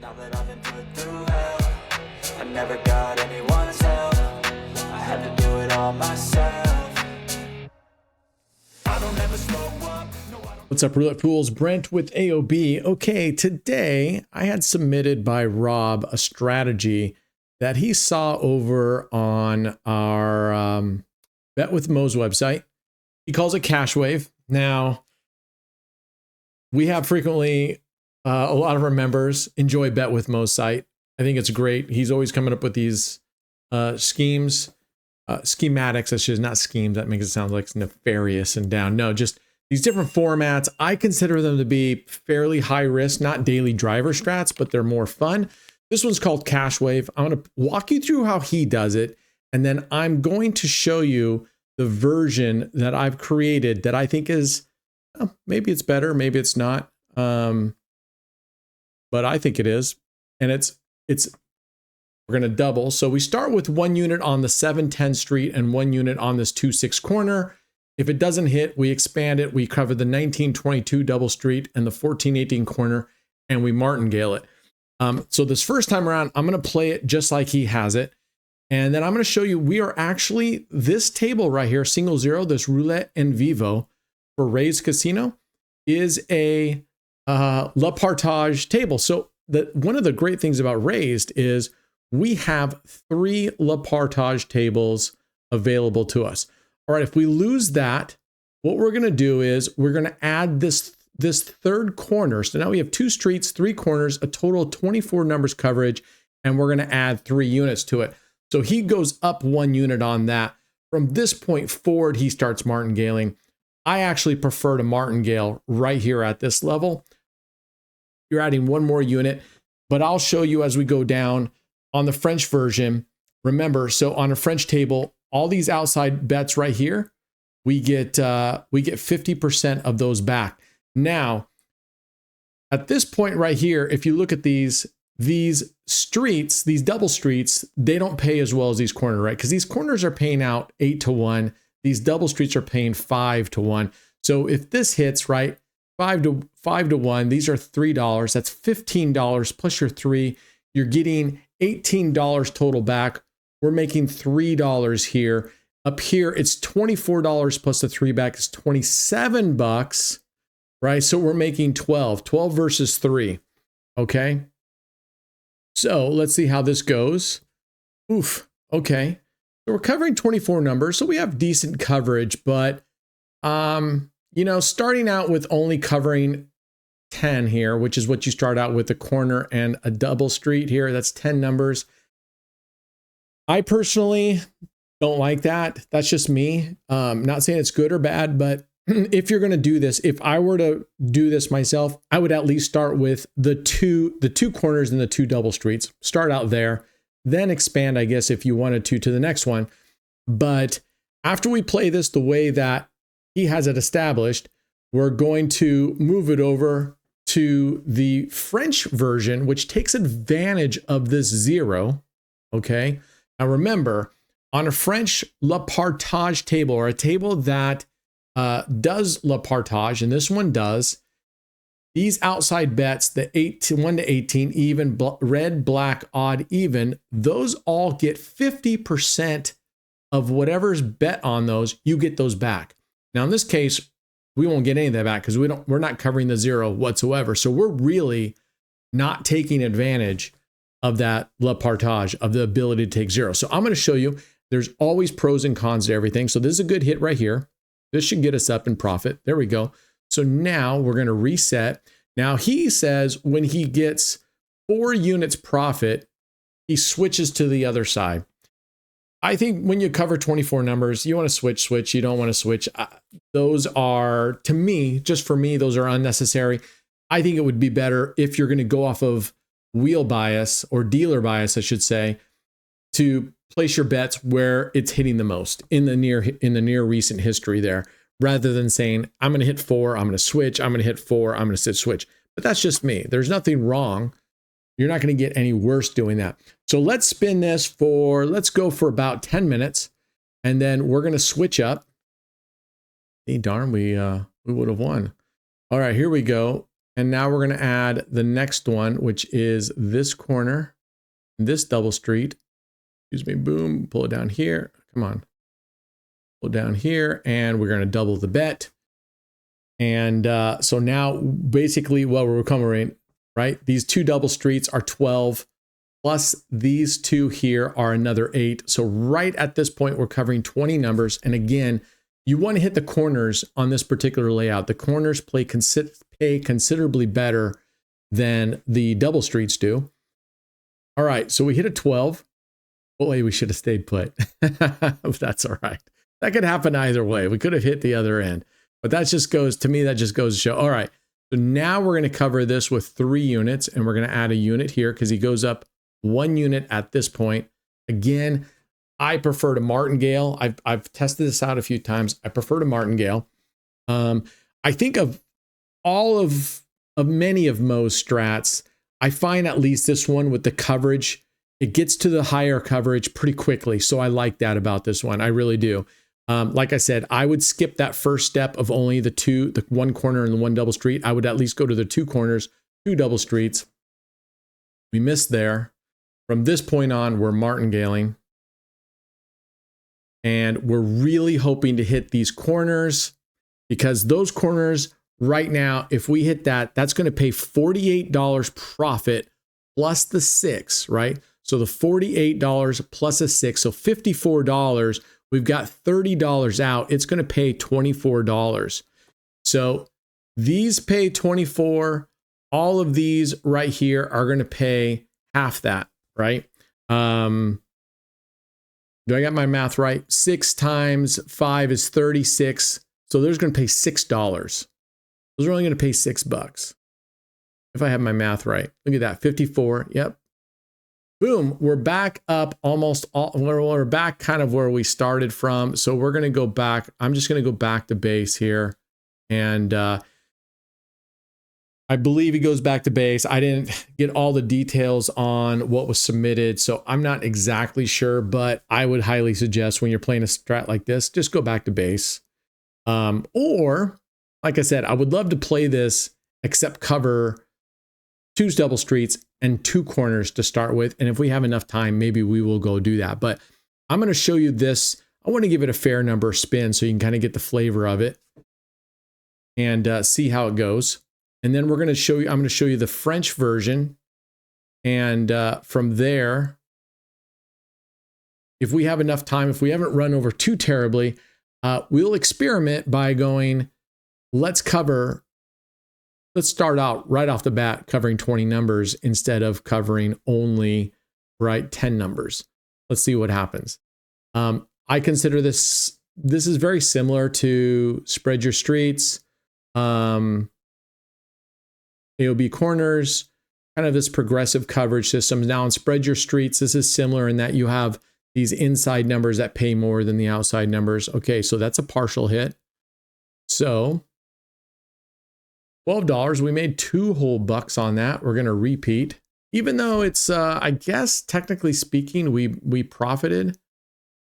Now that I've been put through hell, I never got anyone's help. I had to do it all myself. I don't ever slow up. No, I don't. What's up, Roulette Fools? Brent with AOB. Okay, today I had submitted by Rob a strategy that he saw over on our Bet with Mo's website. He calls it cash wave. Now, we have frequently a lot of our members enjoy Bet with Mo's site. I think it's great. He's always coming up with these schematics. I should not schemes. That makes it sound like nefarious and down. No, just these different formats. I consider them to be fairly high risk, not daily driver strats, but they're more fun. This one's called Cash Wave. I'm going to walk you through how he does it, and then I'm going to show you the version that I've created that I think is, well, maybe it's better, maybe it's not. But I think it is. And we're going to double. So we start with 1 unit on the 710 street and 1 unit on this 2-6 corner. If it doesn't hit, we expand it. We cover the 1922 double street and the 1418 corner, and we martingale it. So this first time around, I'm going to play it just like he has it. And then I'm going to show you, we are actually, this table right here, single zero, this roulette en vivo for raised casino is a La Partage table. So one of the great things about raised is we have 3 La Partage tables available to us. All right, if we lose that, what we're going to do is we're going to add this third corner. So now we have 2 streets, 3 corners, a total of 24 numbers coverage, and we're going to add 3 units to it. So he goes up 1 unit on that. From this point forward, he starts martingaling. I actually prefer to martingale right here at this level. You're adding 1 more unit, but I'll show you as we go down on the French version. Remember, so on a French table, all these outside bets right here, we get 50% of those back. Now, at this point right here, if you look at these streets, these double streets, they don't pay as well as these corners, right? Because these corners are paying out 8-1. These double streets are paying 5-1. So if this hits, right, 5-1, these are $3. That's $15 plus your 3. You're getting $18 total back. We're making $3 here. Up here, it's $24 plus the 3 back is $27, right? So we're making 12 versus 3. Okay. So let's see how this goes. Oof. Okay. So we're covering 24 numbers. So we have decent coverage, but, starting out with only covering 10 here, which is what you start out with, a corner and a double street here. That's 10 numbers. I personally don't like that. That's just me. Not saying it's good or bad, but if you're going to do this, if I were to do this myself, I would at least start with the two corners and the 2 double streets. Start out there, then expand, I guess, if you wanted to the next one. But after we play this the way that he has it established, we're going to move it over to the French version, which takes advantage of this 0. Okay. Now remember, on a French La Partage table, or a table that does La Partage, and this one does, these outside bets, the 1 to 18, even, red, black, odd, even, those all get 50% of whatever's bet on those. You get those back. Now in this case, we won't get any of that back because we're not covering the 0 whatsoever. So we're really not taking advantage of that La Partage, of the ability to take 0. So I'm going to show you, there's always pros and cons to everything. So this is a good hit right here. This should get us up in profit. There we go. So now we're going to reset. Now he says when he gets 4 units profit, he switches to the other side. I think when you cover 24 numbers, you want to switch. You don't want to switch. Those are, to me, just for me, those are unnecessary. I think it would be better if you're going to go off of wheel bias, or dealer bias, I should say, to place your bets where it's hitting the most in the near recent history there, rather than saying, I'm going to hit 4, I'm going to switch, I'm going to hit 4, I'm going to switch. But that's just me. There's nothing wrong. You're not going to get any worse doing that. So let's spin this let's go for about 10 minutes, and then we're going to switch up. Hey, darn, we would have won. All right, here we go. And now we're going to add the next one, which is this corner, this double street. Excuse me, boom, pull it down here. Come on. Pull it down here, and we're going to double the bet. And so now basically what we're covering, right? These two double streets are 12, plus these two here are another 8. So right at this point, we're covering 20 numbers. And again, you want to hit the corners on this particular layout. The corners pay considerably better than the double streets do. All right, so we hit a 12. Well, wait, we should have stayed put. That's all right. That could happen either way. We could have hit the other end. But that just goes, to me, that just goes to show, all right, so now we're going to cover this with 3 units, and we're going to add a unit here because he goes up 1 unit at this point. Again, I prefer to martingale. I've tested this out a few times. I prefer to martingale. I think of all of many of Mo's strats, I find at least this one with the coverage, it gets to the higher coverage pretty quickly. So I like that about this one. I really do. Like I said, I would skip that first step of only the 1 corner and the 1 double street. I would at least go to the 2 corners, 2 double streets. We missed there. From this point on, we're martingaling. And we're really hoping to hit these corners, because those corners right now, if we hit that, that's going to pay $48 profit plus the 6, right? So the $48 plus a 6, so $54. We've got $30 out. It's going to pay $24. So these pay $24. All of these right here are going to pay half that, right? Do I got my math right? 6 times 5 is 36. So they're going to pay $6. Those are only going to pay $6. If I have my math right. Look at that, 54. Yep. Boom, we're back up we're back kind of where we started from. So we're going to go back. I'm just going to go back to base here. And I believe he goes back to base. I didn't get all the details on what was submitted, so I'm not exactly sure, but I would highly suggest when you're playing a strat like this, just go back to base. Or, like I said, I would love to play this, except cover 2 double streets and 2 corners to start with. And if we have enough time, maybe we will go do that. But I'm going to show you this. I want to give it a fair number of spins so you can kind of get the flavor of it and see how it goes. And then I'm going to show you the French version. And from there, if we have enough time, if we haven't run over too terribly, we'll experiment by going, let's start out right off the bat covering 20 numbers instead of covering only 10 numbers. Let's see what happens. I consider this is very similar to Spread Your Streets, AOB corners, kind of this progressive coverage system. Now in Spread Your Streets, this is similar in that you have these inside numbers that pay more than the outside numbers. Okay, so that's a partial hit. So $12, we made 2 whole bucks on that. We're going to repeat, even though it's, I guess, technically speaking, we profited.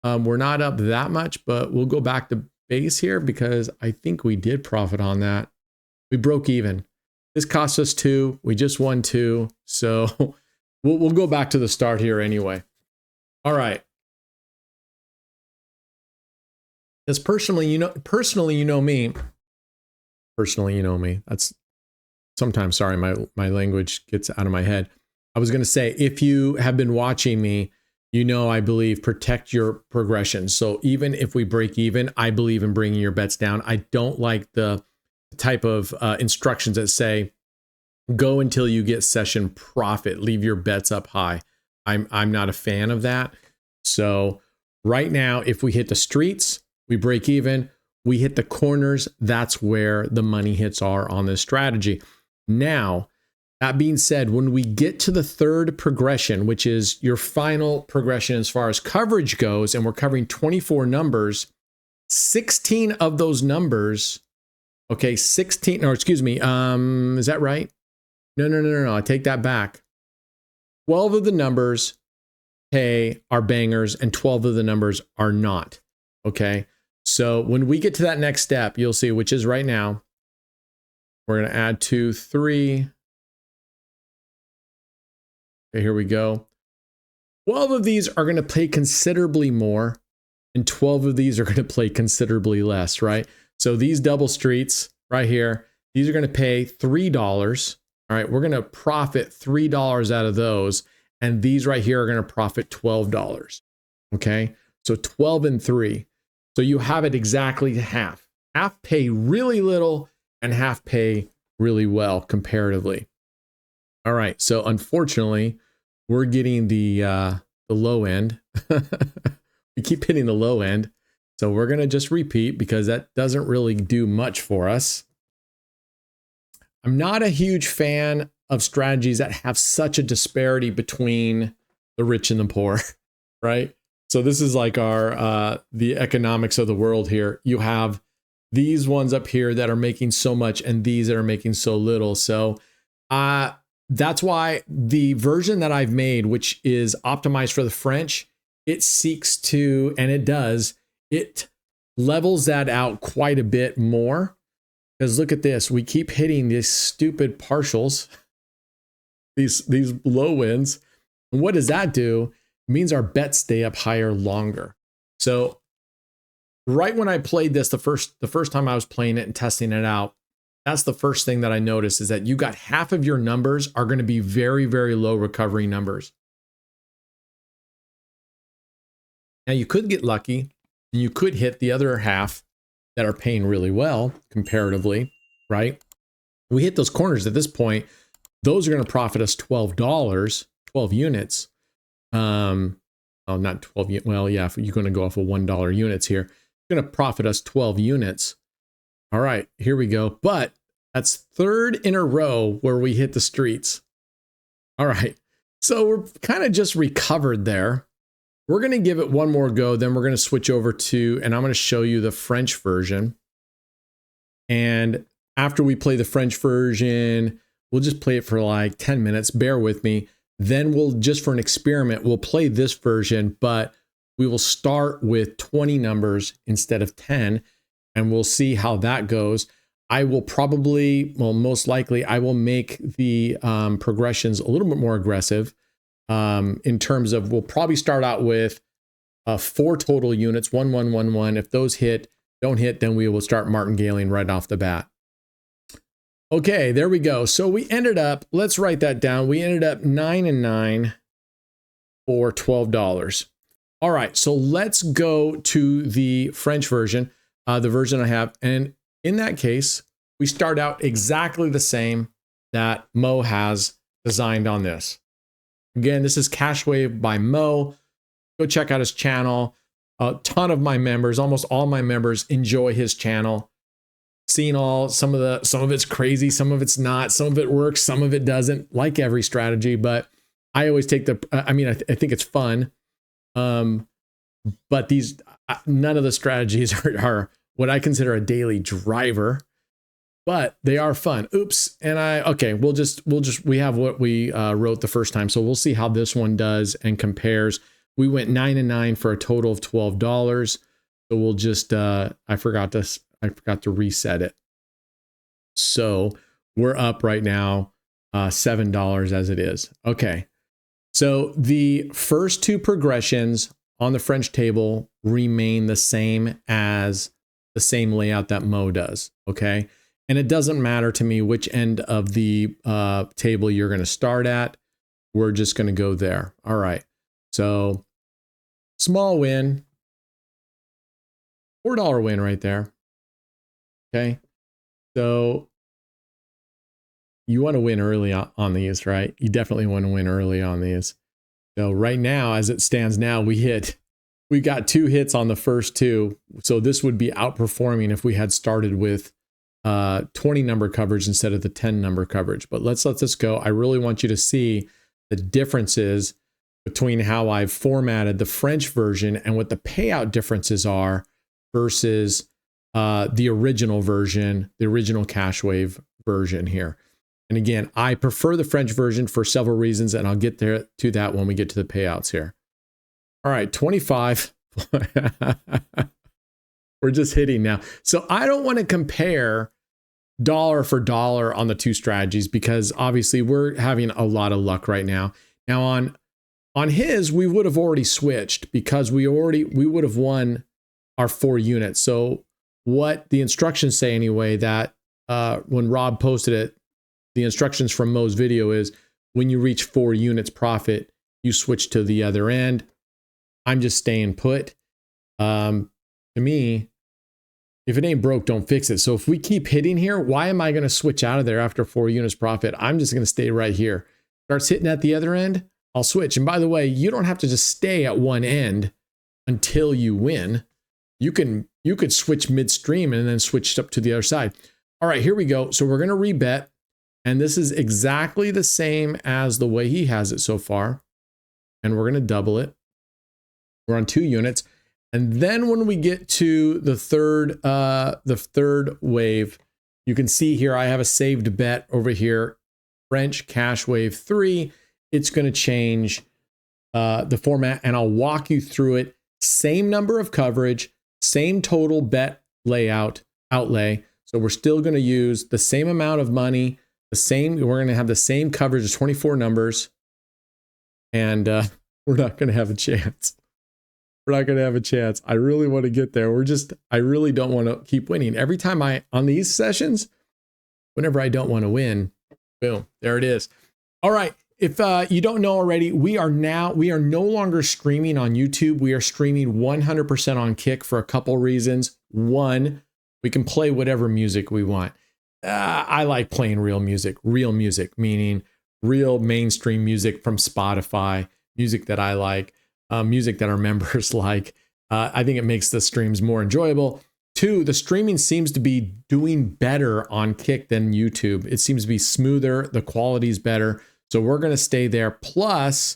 We're not up that much, but we'll go back to base here because I think we did profit on that. We broke even. This cost us 2. We just won 2. So we'll go back to the start here anyway. All right. Because personally, you know me. Personally, you know me. That's sometimes, sorry, my language gets out of my head. I was going to say, if you have been watching me, you know I believe protect your progression. So even if we break even, I believe in bringing your bets down. I don't like the type of instructions that say, go until you get session profit, leave your bets up high. I'm not a fan of that. So right now, if we hit the streets, we break even. We hit the corners. That's where the money hits are on this strategy. Now, that being said, when we get to the 3rd progression, which is your final progression as far as coverage goes, and we're covering 24 numbers, 16 of those numbers, okay, 16, or excuse me, is that right? No, I take that back. 12 of the numbers are bangers and 12 of the numbers are not, okay? So when we get to that next step, you'll see, which is right now, We're going to add 2, 3. Okay, here we go. 12 of these are going to pay considerably more, and 12 of these are going to play considerably less, right? So these double streets right here, these are going to pay $3. All right, we're going to profit $3 out of those, and these right here are going to profit $12. Okay, so 12 and 3. So you have it exactly half. Half pay really little and half pay really well comparatively. All right, so unfortunately, we're getting the low end. We keep hitting the low end. So we're going to just repeat because that doesn't really do much for us. I'm not a huge fan of strategies that have such a disparity between the rich and the poor, right? So this is like our the economics of the world here. You have these ones up here that are making so much and these that are making so little. So that's why the version that I've made, which is optimized for the French, it seeks to, and it does, it levels that out quite a bit more. Because look at this, we keep hitting these stupid partials, these low wins. And what does that do? It means our bets stay up higher longer. So right when I played this, the first time I was playing it and testing it out, that's the first thing that I noticed is that you got half of your numbers are going to be very, very low recovery numbers. Now you could get lucky and you could hit the other half that are paying really well comparatively, right? We hit those corners at this point. Those are going to profit us $12, 12 units. Oh, not 12. Well, yeah, if you're going to go off of $1 units here, it's going to profit us 12 units. All right, here we go. But that's third in a row where we hit the streets. All right, so we're kind of just recovered there. We're going to give it one more go. Then we're going to switch over to, and I'm going to show you the French version. And after we play the French version, we'll just play it for like 10 minutes. Bear with me. Then we'll, just for an experiment, we'll play this version, but we will start with 20 numbers instead of 10. And we'll see how that goes. I will probably, well, most likely, I will make the progressions a little bit more aggressive in terms of, we'll probably start out with 4 total units, 1, 1, 1, 1. If those don't hit, then we will start martingaling right off the bat. Okay, there we go. So we ended up, let's write that down. We ended up 9 and 9 for $12. All right, so let's go to the French version. The version I have. And in that case, we start out exactly the same that Mo has designed on this. Again, this is Cash Wave by Mo. Go check out his channel. A ton of my members, almost all my members, enjoy his channel. Seen some of it's crazy, some of it's not, some of it works, some of it doesn't, like every strategy, but I always take I think it's fun. But none of the strategies are what I consider a daily driver, but they are fun. Oops. And we have what we wrote the first time. So we'll see how this one does and compares. We went 9 and 9 for a total of $12. So we'll just, I forgot to reset it. So we're up right now, $7 as it is. Okay. So the first 2 progressions on the French table remain the same as the same layout that Mo does, okay? And it doesn't matter to me which end of the table you're going to start at. We're just going to go there. All right. So small win, $4 win right there. Okay. So you want to win early on these, right? You definitely want to win early on these. So right now, as it stands now, we got 2 hits on the first 2. So this would be outperforming if we had started with 20 number coverage instead of the 10 number coverage. But let's let this go. I really want you to see the differences between how I've formatted the French version and what the payout differences are versus the original version, the original Cash Wave version here. And again, I prefer the French version for several reasons, and I'll get there to that when we get to the payouts here. All right, 25. We're just hitting now. So I don't want to compare dollar for dollar on the two strategies because obviously we're having a lot of luck right now. Now on his, we would have already switched because we would have won our 4 units. So what the instructions say anyway, that when Rob posted it, the instructions from Mo's video is when you reach 4 units profit, you switch to the other end. I'm just staying put. To me, if it ain't broke, don't fix it. So if we keep hitting here, why am I going to switch out of there after 4 units profit? I'm just going to stay right here. Starts hitting at the other end, I'll switch. And by the way, you don't have to just stay at one end until you win. You could switch midstream and then switch up to the other side. All right, here we go. So we're going to rebet. And this is exactly the same as the way he has it so far. And we're going to double it. We're on 2 units. And then when we get to the third wave, you can see here, I have a saved bet over here, French cash wave 3. It's going to change the format and I'll walk you through it. Same number of coverage, same total bet outlay. So we're still going to use the same amount of money, we're going to have the same coverage of 24 numbers. And we're not going to have a chance. We're not going to have a chance. I really want to get there. I really don't want to keep winning. Every time on these sessions, whenever I don't want to win, boom, there it is. All right. If you don't know already, we are no longer streaming on YouTube. We are streaming 100% on Kick for a couple reasons. One, we can play whatever music we want. I like playing real music, meaning real mainstream music from Spotify, music that I like, music that our members like. I think it makes the streams more enjoyable. 2, the streaming seems to be doing better on Kick than YouTube. It seems to be smoother. The quality's better. So we're going to stay there. Plus,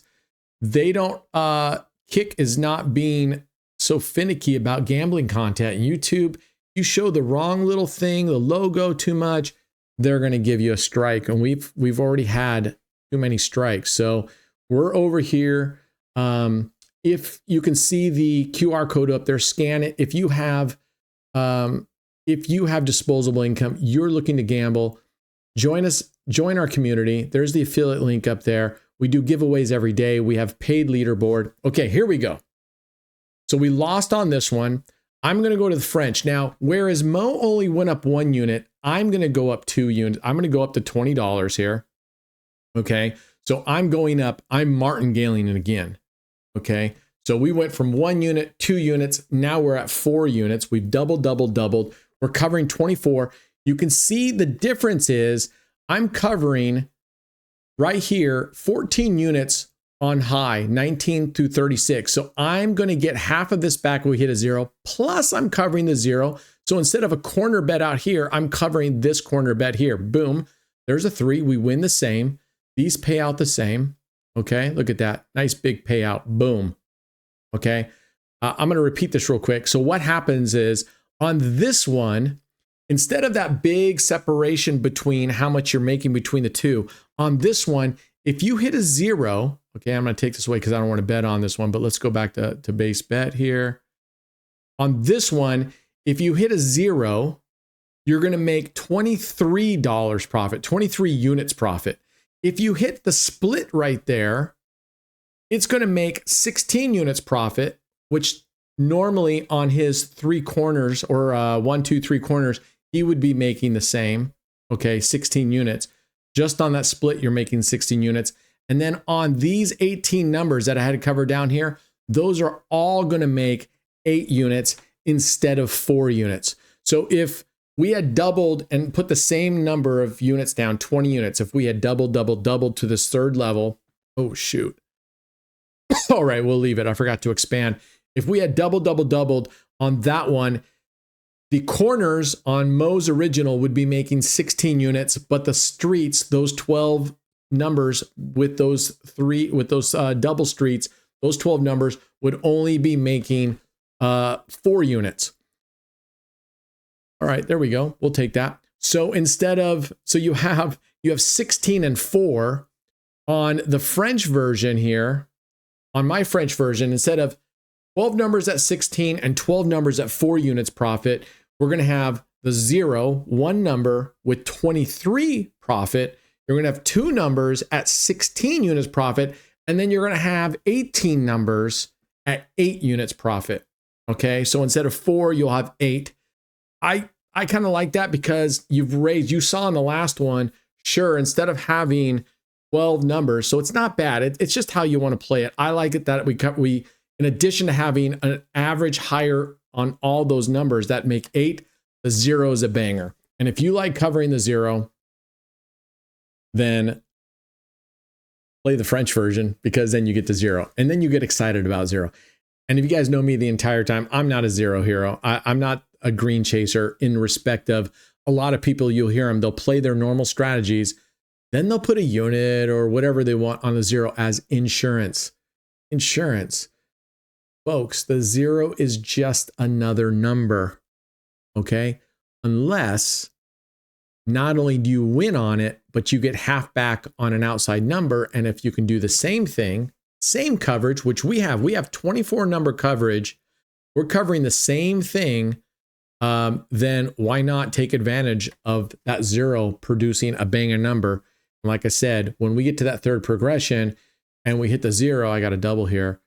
Kick is not being so finicky about gambling content. YouTube, you show the wrong little thing, the logo too much, they're going to give you a strike. And we've already had too many strikes. So we're over here. If you can see the QR code up there, scan it. If you have disposable income, you're looking to gamble, join our community. There's the affiliate link up there. We do giveaways every day. We have paid leaderboard. Okay, here we go. So we lost on this one. I'm going to go to the French. Now, whereas Mo only went up 1 unit, I'm going to go up 2 units. I'm going to go up to $20 here. Okay, so I'm going up. I'm martingaling it again. Okay, so we went from 1 unit, 2 units. Now we're at 4 units. We've doubled. We're covering 24. You can see the difference is I'm covering right here 14 units on high, 19 through 36. So I'm going to get half of this back when we hit a 0, plus I'm covering the 0. So instead of a corner bet out here, I'm covering this corner bet here. Boom, there's a 3. We win the same. These pay out the same. Okay, look at that. Nice big payout. Boom. Okay, I'm going to repeat this real quick. So what happens is on this one, instead of that big separation between how much you're making between the two, on this one, if you hit a 0, okay, I'm going to take this away because I don't want to bet on this one, but let's go back to base bet here. On this one, if you hit a 0, you're going to make $23 profit, 23 units profit. If you hit the split right there, it's going to make 16 units profit, which normally on his 3 corners or 1, 2, 3 corners, he would be making the same. Okay, 16 units. Just on that split, you're making 16 units. And then on these 18 numbers that I had to cover down here, those are all going to make 8 units instead of 4 units. So if we had doubled and put the same number of units down, 20 units, if we had doubled to this 3rd level, oh shoot. All right, we'll leave it. I forgot to expand. If we had doubled on that one, the corners on Mo's original would be making 16 units, but the streets, those 12 numbers with those double streets, those 12 numbers would only be making 4 units. All right, there we go. We'll take that. So you have 16 and 4 on the French version here. On my French version, instead of 12 numbers at 16 and 12 numbers at 4 units profit, we're going to have the 0, one number with 23 profit. You're going to have two numbers at 16 units profit, and then you're going to have 18 numbers at 8 units profit. Okay, so instead of 4, you'll have 8. I kind of like that because you saw in the last one, sure, instead of having 12 numbers, so it's not bad. It's just how you want to play it. I like it that we in addition to having an average higher on all those numbers that make 8, the 0 is a banger. And if you like covering the 0, then play the French version, because then you get to 0 and then you get excited about 0. And if you guys know me the entire time, I'm not a 0 hero. I'm not a green chaser in respect of a lot of people. You'll hear them, they'll play their normal strategies, then they'll put a unit or whatever they want on the 0 as insurance. Insurance. Folks, the 0 is just another number. Okay? Unless not only do you win on it, but you get half back on an outside number. And if you can do the same thing, same coverage, which we have 24 number coverage, we're covering the same thing, then why not take advantage of that 0 producing a banger number? And like I said, when we get to that third progression and we hit the 0, I got a double here,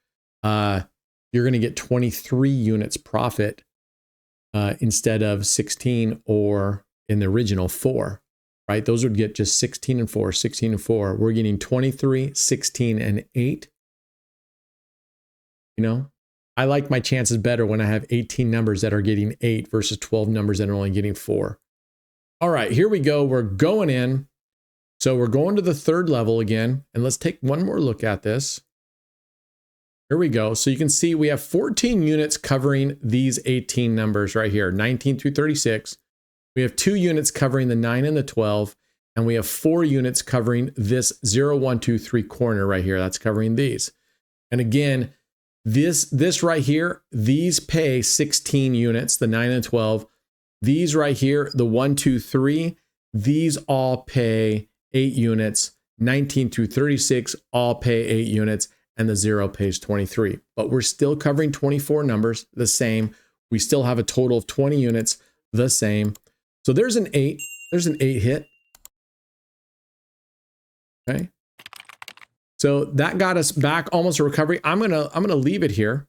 you're going to get 23 units profit instead of 16 or in the original 4, right? Those would get just 16 and 4, 16 and 4. We're getting 23, 16, and 8. You know, I like my chances better when I have 18 numbers that are getting 8 versus 12 numbers that are only getting 4. All right, here we go. We're going in. So we're going to the third level again, and let's take one more look at this. Here we go. So you can see we have 14 units covering these 18 numbers right here, 19 through 36. We have 2 units covering the 9 and the 12, and we have 4 units covering this 0, 1, 2, 3 corner right here. That's covering these. And again, this right here, these pay 16 units, the 9 and 12. These right here, the 1, 2, 3, these all pay 8 units. 19 through 36 all pay 8 units, and the 0 pays 23. But we're still covering 24 numbers, the same. We still have a total of 20 units, the same. So there's an 8. There's an 8 hit. Okay. So that got us back almost a recovery. I'm gonna leave it here.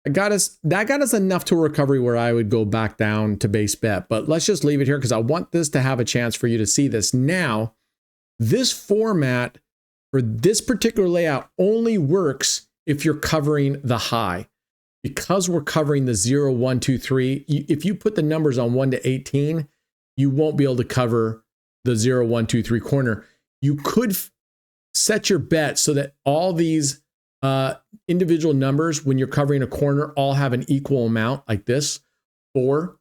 That got us enough to a recovery where I would go back down to base bet. But let's just leave it here because I want this to have a chance for you to see this. Now, this format for this particular layout only works if you're covering the high. Because we're covering the 0, 1, 2, 3, if you put the numbers on 1 to 18, you won't be able to cover the 0, 1, 2, 3 corner. You could set your bet so that all these individual numbers, when you're covering a corner, all have an equal amount like this, 4.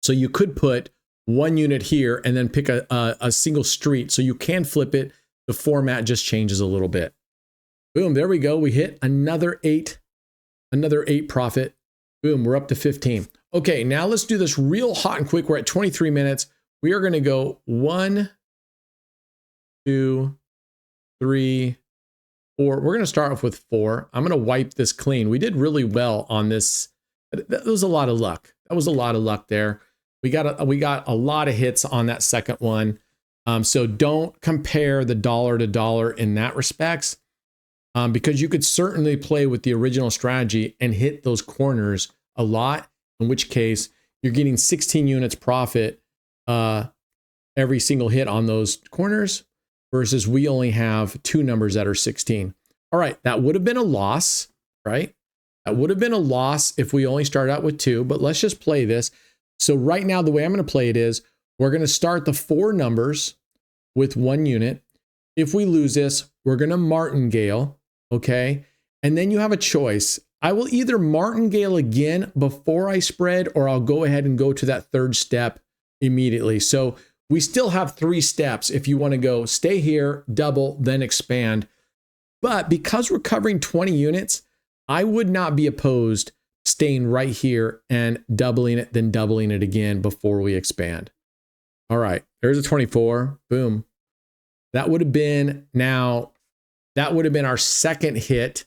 So you could put 1 unit here and then pick a single street. So you can flip it. The format just changes a little bit. Boom, there we go. We hit another 8 profit. Boom, we're up to 15. Okay, now let's do this real hot and quick. We're at 23 minutes. We are going to go 1, 2, 3, 4. We're going to start off with 4. I'm going to wipe this clean. We did really well on this. That was a lot of luck. That was a lot of luck there. We got a lot of hits on that second one. So don't compare the dollar to dollar in that respects, because you could certainly play with the original strategy and hit those corners a lot, in which case you're getting 16 units profit every single hit on those corners, versus we only have 2 numbers that are 16. All right, that would have been a loss, right? That would have been a loss if we only started out with 2, but let's just play this. So right now, the way I'm going to play it is we're going to start the 4 numbers with 1 unit. If we lose this, we're going to martingale, okay? And then you have a choice. I will either martingale again before I spread, or I'll go ahead and go to that third step immediately. So we still have 3 steps if you want to go stay here, double, then expand. But because we're covering 20 units, I would not be opposed staying right here and doubling it, then doubling it again before we expand. All right, there's a 24. Boom. That would have been our second hit.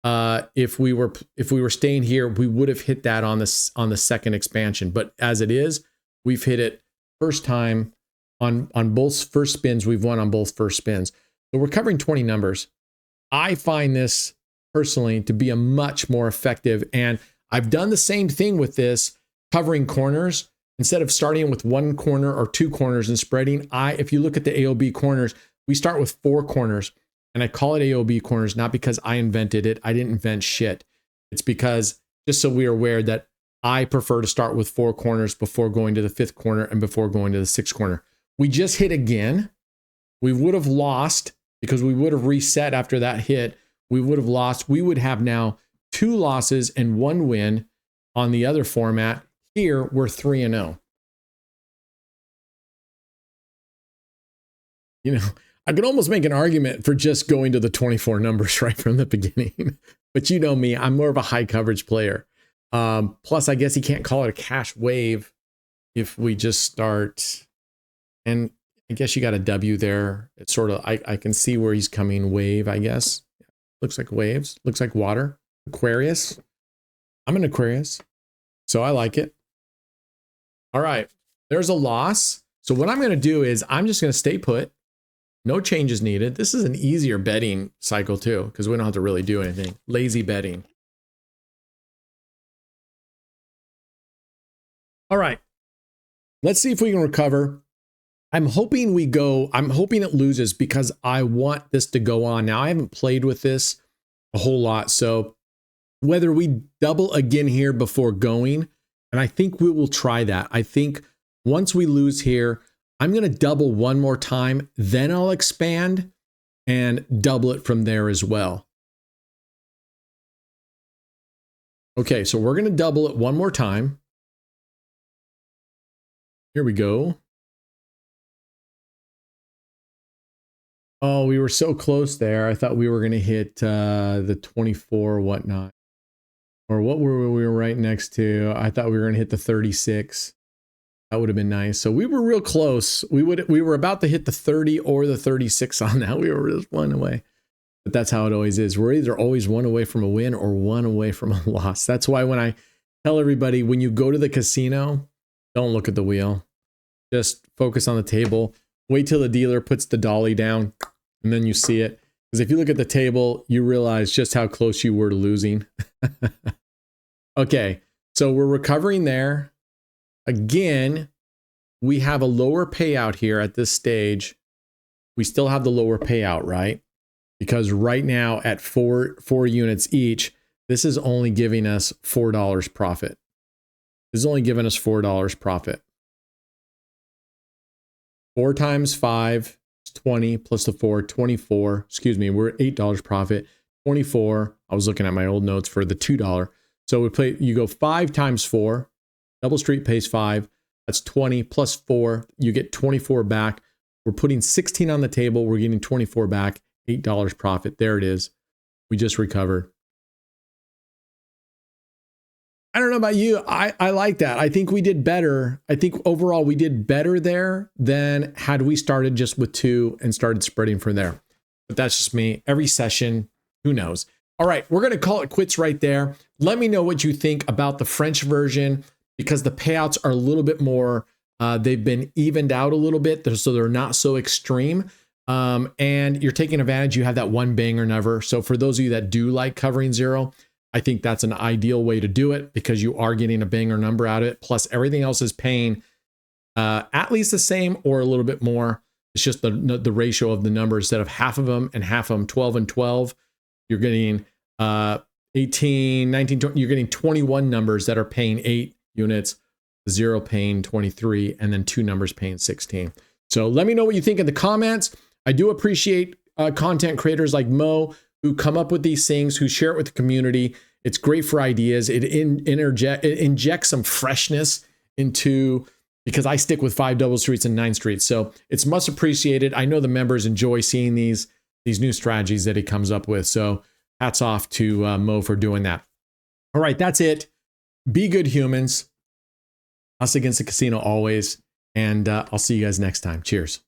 If we were staying here, we would have hit that on the second expansion. But as it is, we've hit it first time on both first spins. We've won on both first spins. So we're covering 20 numbers. I find this personally to be a much more effective, and I've done the same thing with this covering corners. Instead of starting with one corner or two corners and spreading, if you look at the AOB corners, we start with 4 corners, and I call it AOB corners, not because I invented it. I didn't invent shit. It's because, just so we are aware, that I prefer to start with 4 corners before going to the 5th corner and before going to the 6th corner. We just hit again. We would have lost because we would have reset after that hit. We would have lost. We would have now 2 losses and 1 win on the other format. Here, we're 3-0. You know, I could almost make an argument for just going to the 24 numbers right from the beginning. But you know me, I'm more of a high coverage player. Plus, I guess you can't call it a cash wave if we just start. And I guess you got a W there. It's sort of, I can see where he's coming wave, I guess. Looks like waves. Looks like water. Aquarius. I'm an Aquarius, so I like it. All right, there's a loss. So what I'm going to do is I'm just going to stay put. No changes needed. This is an easier betting cycle too, because we don't have to really do anything. Lazy betting. All right, let's see if we can recover. I'm hoping it loses because I want this to go on. Now, I haven't played with this a whole lot, so whether we double again here before going, and I think we will try that. I think once we lose here, I'm going to double one more time, then I'll expand and double it from there as well. Okay, so we're going to double it one more time. Here we go. Oh, we were so close there. I thought we were going to hit the 24 or whatnot. Or what were we right next to? I thought we were going to hit the 36. That would have been nice. So we were real close. We were about to hit the 30 or the 36 on that. We were just one away. But that's how it always is. We're either always one away from a win or one away from a loss. That's why when I tell everybody, when you go to the casino, don't look at the wheel. Just focus on the table. Wait till the dealer puts the dolly down and then you see it. Because if you look at the table, you realize just how close you were to losing. Okay, so we're recovering there. Again, we have a lower payout here at this stage. We still have the lower payout, right? Because right now at four units each, this is only giving us $4 profit. This is only giving us $4 profit. 4 times 5 is 20 plus the 4, 24. Excuse me, we're at $8 profit. 24. I was looking at my old notes for the $2. So you go 5 times 4. Double Street pays 5. That's 20 plus 4. You get 24 back. We're putting 16 on the table. We're getting 24 back. $8 profit. There it is. We just recovered. I don't know about you. I like that. I think we did better. I think overall we did better there than had we started just with 2 and started spreading from there. But that's just me. Every session, who knows? All right, we're going to call it quits right there. Let me know what you think about the French version, because the payouts are a little bit more, they've been evened out a little bit, so they're not so extreme. And you're taking advantage. You have that one bang or never. So for those of you that do like covering 0, I think that's an ideal way to do it because you are getting a bang or number out of it. Plus everything else is paying at least the same or a little bit more. It's just the ratio of the numbers. Instead of half of them and half of them 12 and 12, you're getting 18, 19, 20, you're getting 21 numbers that are paying 8 units, 0 paying 23, and then 2 numbers paying 16. So let me know what you think in the comments. I do appreciate content creators like Mo who come up with these things, who share it with the community. It's great for ideas. It injects some freshness into, because I stick with 5 double streets and 9 streets. So it's much appreciated. I know the members enjoy seeing these new strategies that he comes up with. So hats off to Mo for doing that. All right, that's it. Be good humans. Us against the casino always. And I'll see you guys next time. Cheers.